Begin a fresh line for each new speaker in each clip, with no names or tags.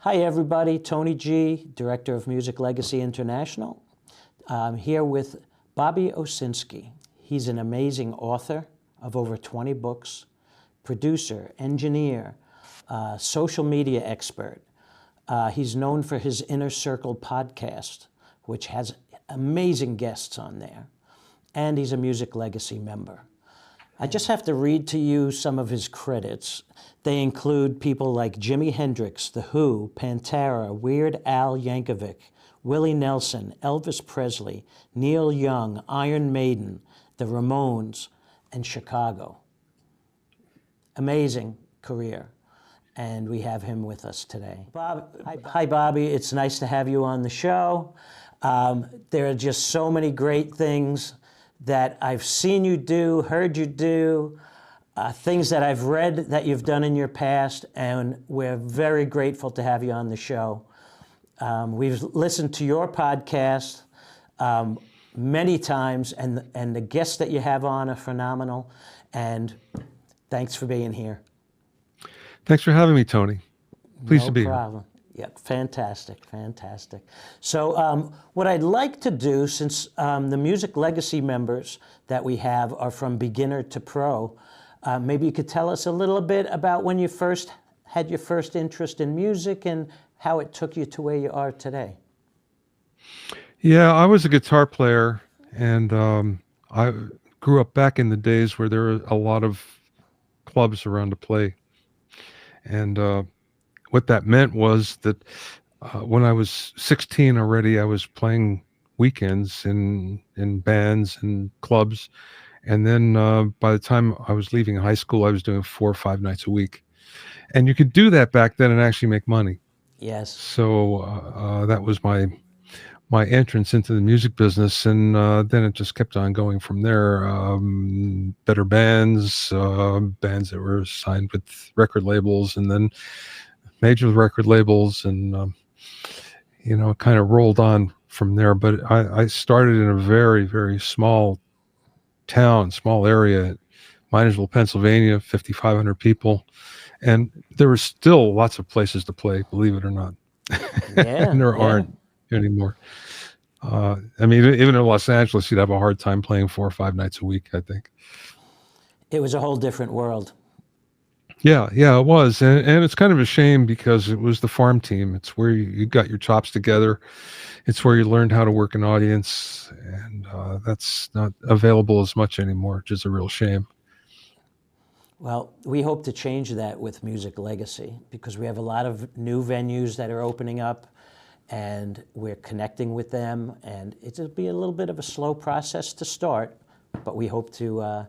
Hi everybody, Tony G, Director of Music Legacy International. I'm here with Bobby Owsinski. He's an amazing author of over 20 books, producer, engineer, social media expert. He's known for his Inner Circle podcast, which has amazing guests on there. And he's a Music Legacy member. I just have to read to you some of his credits. They include people like Jimi Hendrix, The Who, Pantera, Weird Al Yankovic, Willie Nelson, Elvis Presley, Neil Young, Iron Maiden, The Ramones, and Chicago. Amazing career. And we have him with us today. Hi, Bobby. It's nice to have you on the show. There are just so many great things that I've seen you do, heard you do, things that I've read that you've done in your past, and we're very grateful to have you on the show. We've listened to your podcast many times, and the guests that you have on are phenomenal, and thanks for being here.
Thanks for having me, Tony. Pleased to be
here. No problem. Yeah, fantastic, fantastic. So what I'd like to do, since the Music Legacy members that we have are from beginner to pro, maybe you could tell us a little bit about when you first had your first interest in music and how it took you to where you are today.
Yeah, I was a guitar player, and I grew up back in the days where there were a lot of clubs around to play. And what that meant was that when I was 16 already, I was playing weekends in bands and clubs. And then by the time I was leaving high school, I was doing 4 or 5 nights a week. And you could do that back then and actually make money.
Yes.
So that was my entrance into the music business. And then it just kept on going from there. Better bands, bands that were signed with record labels, and then major record labels, and it kind of rolled on from there. But I started in a very, very small town, small area, Minersville, Pennsylvania, 5,500 people, and there were still lots of places to play, believe it or not.
Yeah,
and there aren't anymore. I mean, even in Los Angeles, you'd have a hard time playing 4 or 5 nights a week, I think.
It was a whole different world.
Yeah, it was. And it's kind of a shame because it was the farm team. It's where you got your chops together. It's where you learned how to work an audience. And that's not available as much anymore, which is a real shame.
Well, we hope to change that with Music Legacy because we have a lot of new venues that are opening up and we're connecting with them. And it'll be a little bit of a slow process to start, but we hope to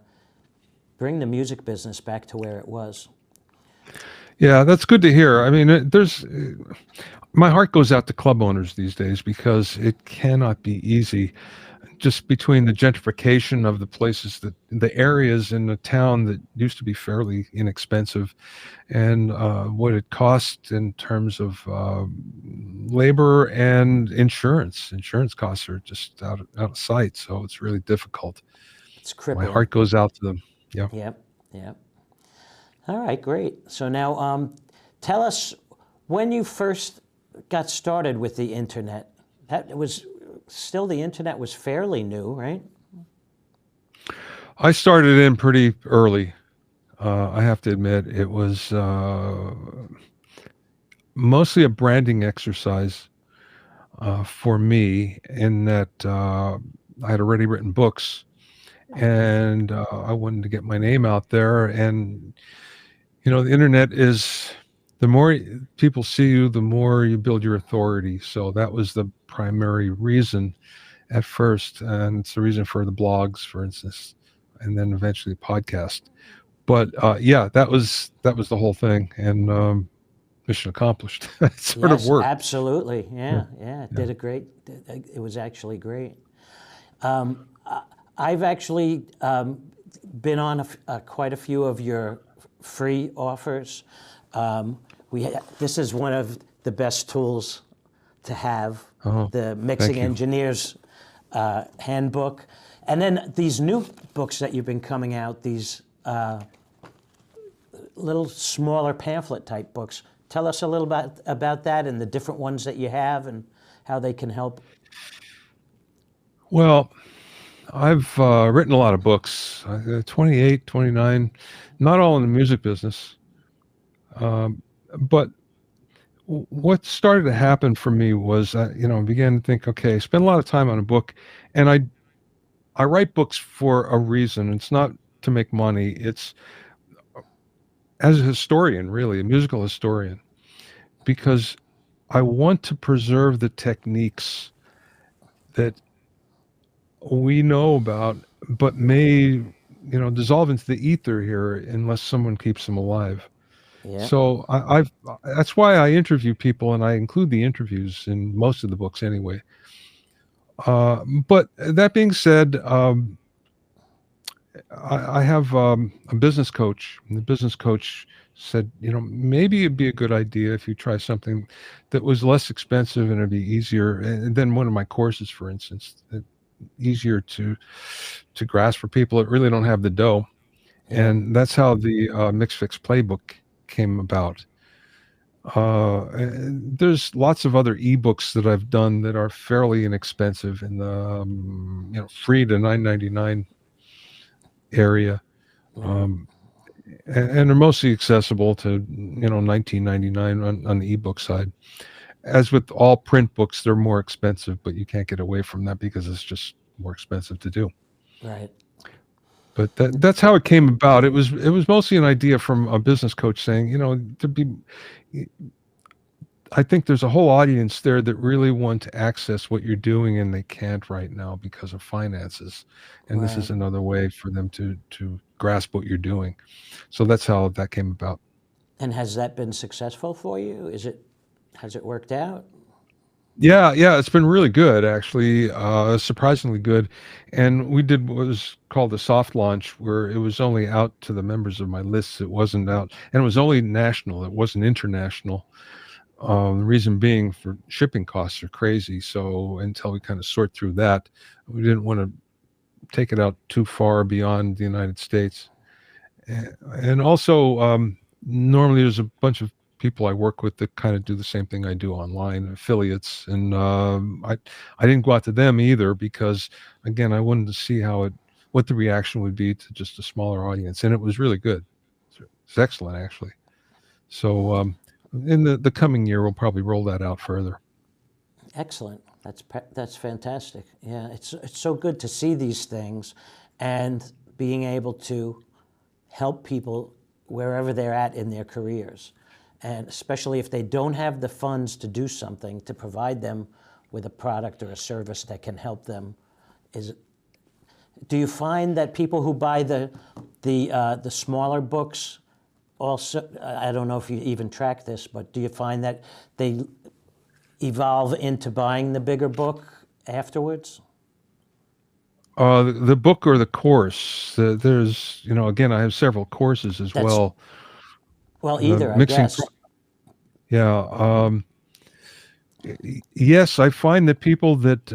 bring the music business back to where it was.
Yeah, that's good to hear. I mean, my heart goes out to club owners these days because it cannot be easy. Just between the gentrification of the places, the areas in the town that used to be fairly inexpensive, and what it costs in terms of labor and insurance. Insurance costs are just out of sight, so it's really difficult.
It's crippling.
My heart goes out to them. Yeah.
Yep. All right, great. So now tell us when you first got started with the internet. That was still, the internet was fairly new, right?
I started in pretty early. I have to admit, it was mostly a branding exercise for me in that I had already written books. And I wanted to get my name out there. And, the internet is, the more people see you, the more you build your authority. So that was the primary reason at first. And it's the reason for the blogs, for instance, and then eventually the podcast. But yeah, that was the whole thing. And mission accomplished. It sort of worked.
Absolutely. Yeah. It did it was actually great. I've actually been on quite a few of your free offers. This is one of the best tools to have, the Mixing Engineer's Handbook. And then these new books that you've been coming out, these little smaller pamphlet type books. tell us a little about that and the different ones that you have and how they can help.
Well, I've written a lot of books, 28, 29, not all in the music business. Um, but what started to happen for me was, I began to think, okay, spend a lot of time on a book, and I write books for a reason. It's not to make money. It's as a historian, really, a musical historian, because I want to preserve the techniques that we know about, but may, dissolve into the ether here unless someone keeps them alive.
Yeah,
So I've that's why I interview people, and I include the interviews in most of the books anyway. But that being said, I have a business coach, and the business coach said, maybe it'd be a good idea if you try something that was less expensive and it'd be easier. And then one of my courses, for instance, easier to grasp for people that really don't have the dough.
yeah,
And that's how the Mix Fix playbook came about. And there's lots of other ebooks that I've done that are fairly inexpensive in the free to $9.99 area,
right,
um, and are mostly accessible to $19.99 on the ebook side. As with all print books, they're more expensive, but you can't get away from that because it's just more expensive to do.
right.
But that's how it came about. It was mostly an idea from a business coach saying, to be. I think there's a whole audience there that really want to access what you're doing and they can't right now because of finances. And this
Right.
is another way for them to grasp what you're doing. So that's how that came about.
And has that been successful for you? Has it worked out?
Yeah, it's been really good actually, surprisingly good. And we did what was called a soft launch where it was only out to the members of my lists. It wasn't out, and it was only national. It wasn't international. The reason being for shipping costs are crazy. So until we kind of sort through that, we didn't want to take it out too far beyond the United States. And also, normally there's a bunch of people I work with that kind of do the same thing I do online, affiliates. And I didn't go out to them either because, again, I wanted to see what the reaction would be to just a smaller audience. And it was really good. It's excellent, actually. So in the coming year, we'll probably roll that out further.
Excellent. That's fantastic. Yeah, it's so good to see these things, and being able to help people wherever they're at in their careers, and especially if they don't have the funds to do something, to provide them with a product or a service that can help them. Do you find that people who buy the smaller books also, I don't know if you even track this, but do you find that they evolve into buying the bigger book afterwards?
The book or the course? There's, again, I have several courses as
That's,
well.
well,
The
either, I
mixing,
guess.
yeah. Yes, I find that people that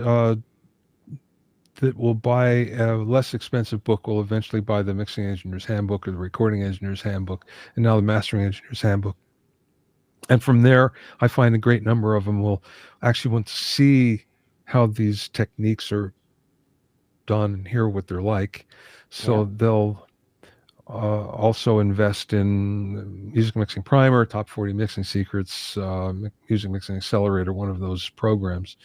will buy a less expensive book will eventually buy the mixing engineer's handbook or the recording engineer's handbook, and now the mastering engineer's handbook. And from there, I find a great number of them will actually want to see how these techniques are done and hear what they're like.
Yeah,
So they'll also invest in Music Mixing Primer, Top 40 Mixing Secrets, Music Mixing Accelerator, one of those programs.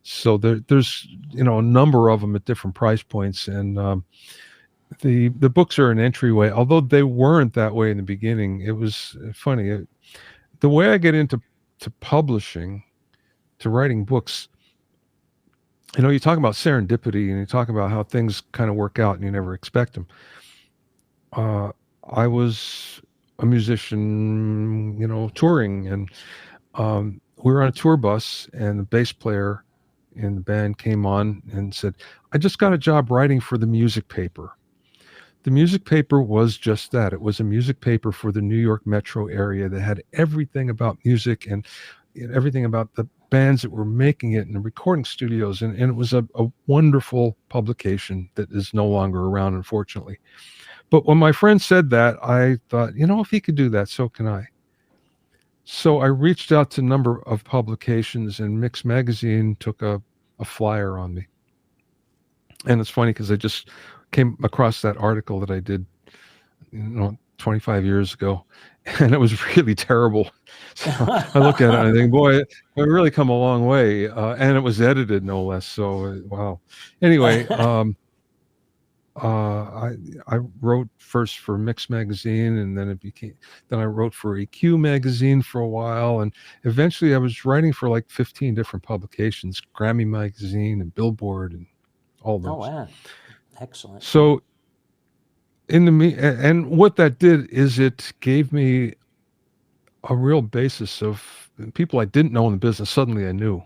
So there's a number of them at different price points, and the books are an entryway. Although they weren't that way in the beginning, it was funny. The way I get into publishing, to writing books, you talk about serendipity and you talk about how things kind of work out and you never expect them. I was a musician, touring, and we were on a tour bus, and the bass player in the band came on and said, "I just got a job writing for the music paper." The music paper was just that. It was a music paper for the New York metro area that had everything about music and everything about the bands that were making it and the recording studios. And it was a wonderful publication that is no longer around, unfortunately. But when my friend said that, I thought, if he could do that, so can I. So I reached out to a number of publications, and Mix Magazine took a flyer on me. And it's funny because I just came across that article that I did, 25 years ago, and it was really terrible. So I look at it and I think, boy, it really come a long way. And it was edited, no less. So, wow. Anyway, I wrote first for Mix Magazine, and then I wrote for EQ Magazine for a while, and eventually I was writing for like 15 different publications, Grammy Magazine and Billboard and all
Oh,
those.
wow. Excellent.
So and what that did is it gave me a real basis of people I didn't know in the business. Suddenly I knew,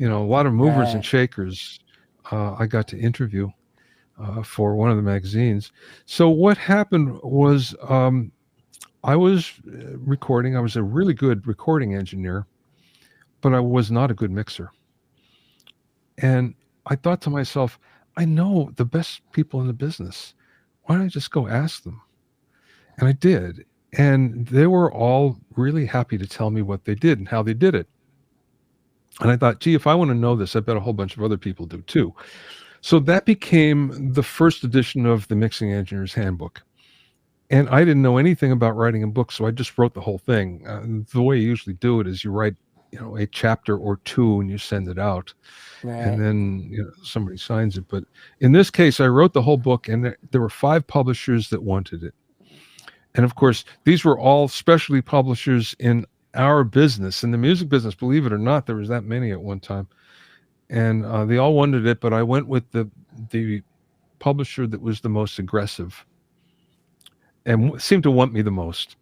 a lot of movers and
Right.
shakers. I got to interview for one of the magazines. So what happened was, I was recording. I was a really good recording engineer, but I was not a good mixer. And I thought to myself, I know the best people in the business. Why don't I just go ask them? And I did. And they were all really happy to tell me what they did and how they did it. And I thought, gee, if I want to know this, I bet a whole bunch of other people do too. So that became the first edition of the Mixing Engineer's Handbook. And I didn't know anything about writing a book, so I just wrote the whole thing. The way you usually do it is you write, a chapter or two and you send it out, and
Right.
then somebody signs it. But in this case, I wrote the whole book, and there were 5 publishers that wanted it. And of course, these were all specialty publishers in our business, in the music business. Believe it or not, there was that many at one time, and they all wanted it. But I went with the publisher that was the most aggressive and seemed to want me the most.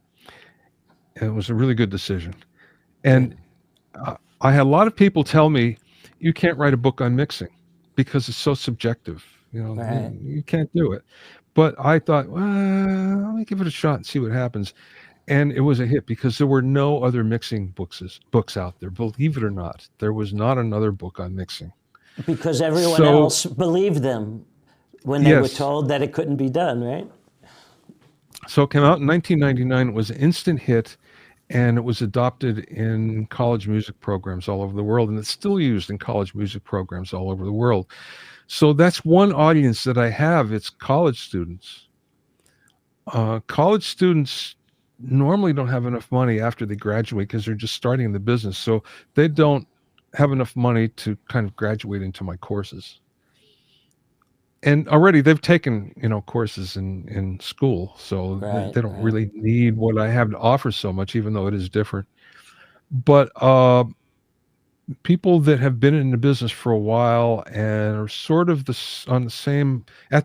And it was a really good decision. And I had a lot of people tell me, you can't write a book on mixing because it's so subjective.
Right.
You can't do it. But I thought, well, let me give it a shot and see what happens. And it was a hit because there were no other mixing books out there. Believe it or not, there was not another book on mixing.
Because everyone
So,
else believed them when they were
yes.
told that it couldn't be done, right?
So it came out in 1999. It was an instant hit, and it was adopted in college music programs all over the world, and it's still used in college music programs all over the world. So that's one audience that I have. It's college students. College students normally don't have enough money after they graduate because they're just starting in the business. So they don't have enough money to kind of graduate into my courses. And already they've taken, courses in school. So
Right.
they don't
Right.
really need what I have to offer so much, even though it is different. But people that have been in the business for a while and are sort of at the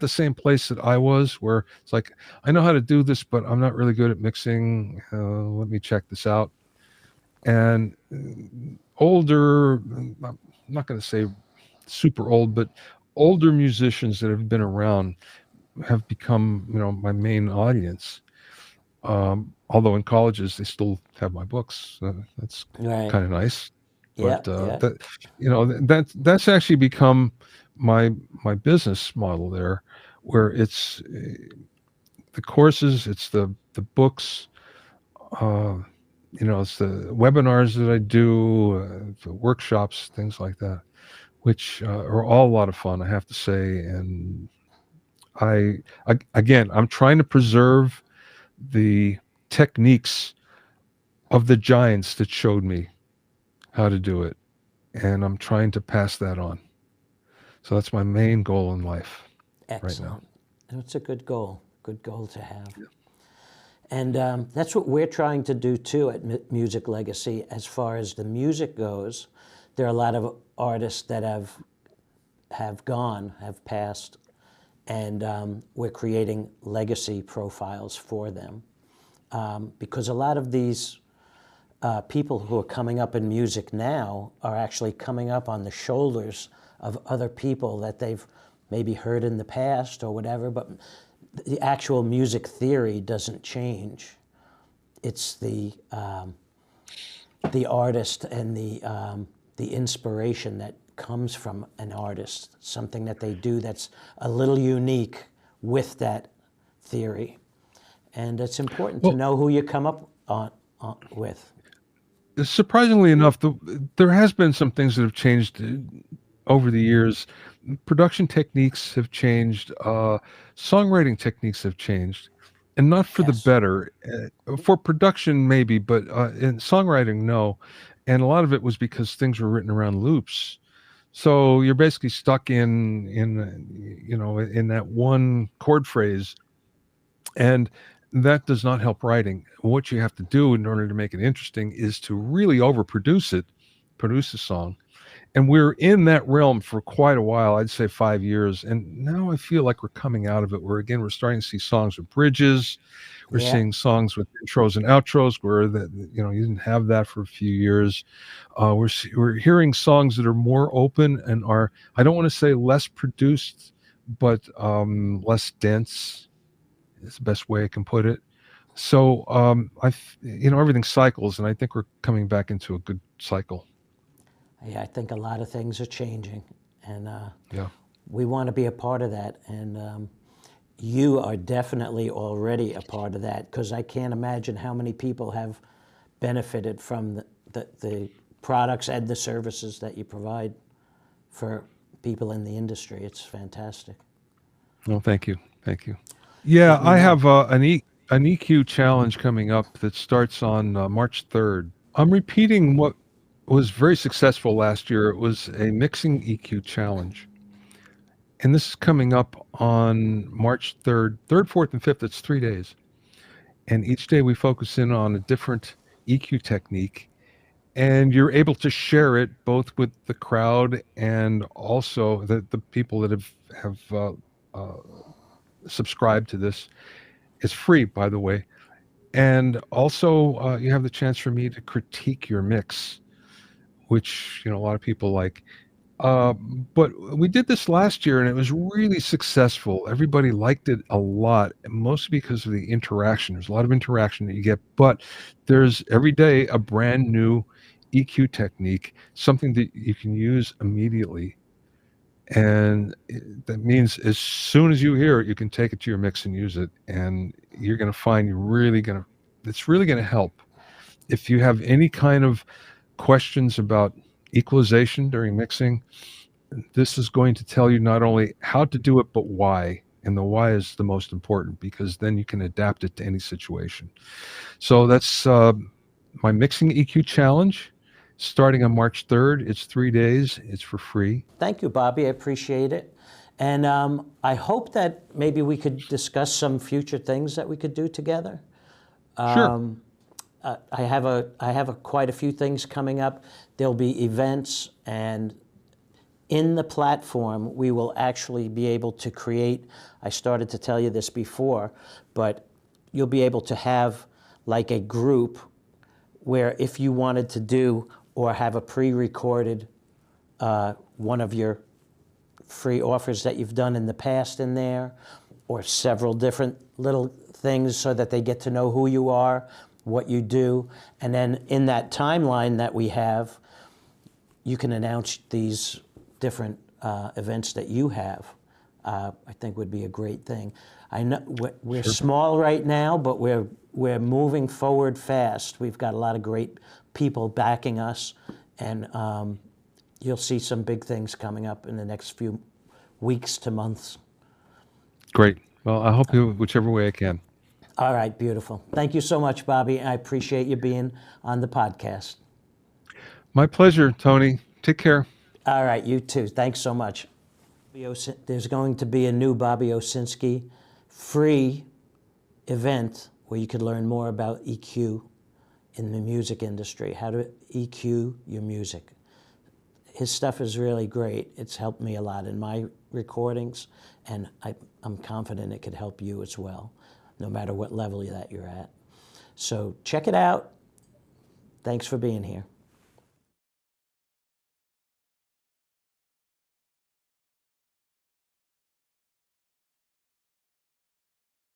same place that I was, where it's like, I know how to do this, but I'm not really good at mixing. Let me check this out. And older, I'm not going to say super old, but older musicians that have been around have become, my main audience. Although in colleges they still have my books. That's
Right.
kind of nice.
Yeah.
But
Yeah.
that's actually become my business model there, where it's the courses, it's the books, it's the webinars that I do, the workshops, things like that, which are all a lot of fun, I have to say. And again, I'm trying to preserve the techniques of the giants that showed me how to do it, and I'm trying to pass that on. So that's my main goal in life right now.
Excellent. It's a good goal to have. Yeah. And that's what we're trying to do too at Music Legacy. As far as the music goes, there are a lot of artists that have passed, and we're creating legacy profiles for them. Because a lot of these people who are coming up in music now are actually coming up on the shoulders of other people that they've maybe heard in the past or whatever, but the actual music theory doesn't change. It's the artist and the inspiration that comes from an artist, something that they do that's a little unique with that theory. And it's important to know who you come up with.
surprisingly enough, there has been some things that have changed over the years. Production techniques have changed. Songwriting techniques have changed, and not for the
Yes.
better. For production, maybe, but in songwriting, no. And a lot of it was because things were written around loops. So you're basically stuck in that one chord phrase, and that does not help writing. What you have to do in order to make it interesting is to really overproduce it, produce a song. And we're in that realm for quite a while. I'd say 5 years, and now I feel like we're coming out of it. We're starting to see songs with bridges. We're
Yeah.
seeing songs with intros and outros where you didn't have that for a few years. We're hearing songs that are more open and are, I don't want to say less produced, but less dense is the best way I can put it. So everything cycles, and I think we're coming back into a good cycle.
Yeah, I think a lot of things are changing, and
Yeah.
we want to be a part of that. And you are definitely already a part of that, because I can't imagine how many people have benefited from the products and the services that you provide for people in the industry. It's fantastic.
Well, thank you. Thank you. Yeah,
Let me
I
know.
have an EQ challenge coming up that starts on March 3rd. I'm repeating what was very successful last year. It was a mixing EQ challenge. And this is coming up on March 3rd, 3rd, 4th, and 5th. It's 3 days. And each day we focus in on a different EQ technique. And you're able to share it both with the crowd and also the people that have uh, subscribed to this. It's free, by the way. And also, you have the chance for me to critique your mix, which a lot of people like. Uh, but we did this last year, and it was really successful. Everybody liked it a lot, mostly because of the interaction. There's a lot of interaction that you get, but there's every day a brand new EQ technique, something that you can use immediately. And that means as soon as you hear it, you can take it to your mix and use it. And you're going to find it's really going to help. If you have any kind of questions about equalization during mixing, this is going to tell you not only how to do it, but why. And the why is the most important, because then you can adapt it to any situation. So that's my mixing EQ challenge starting on March 3rd. It's 3 days, it's for free.
Thank you, Bobby. I appreciate it. And I hope that maybe we could discuss some future things that we could do together.
Sure.
I have quite a few things coming up. There'll be events, and in the platform, we will actually be able to create, I started to tell you this before, but you'll be able to have like a group where if you wanted to do or have a pre-recorded one of your free offers that you've done in the past in there, or several different little things so that they get to know who you are, what you do, and then in that timeline that we have, you can announce these different events that you have. I think would be a great thing. I know we're
Sure.
small right now, but we're moving forward fast. We've got a lot of great people backing us, and you'll see some big things coming up in the next few weeks to months.
Great. Well, I hope you whichever way I can.
All right, beautiful. Thank you so much, Bobby. I appreciate you being on the podcast.
My pleasure, Tony. Take care.
All right, you too. Thanks so much. There's going to be a new Bobby Owsinski free event where you could learn more about EQ in the music industry, how to EQ your music. His stuff is really great. It's helped me a lot in my recordings, and I'm confident it could help you as well, no matter what level that you're at. So check it out. Thanks for being here.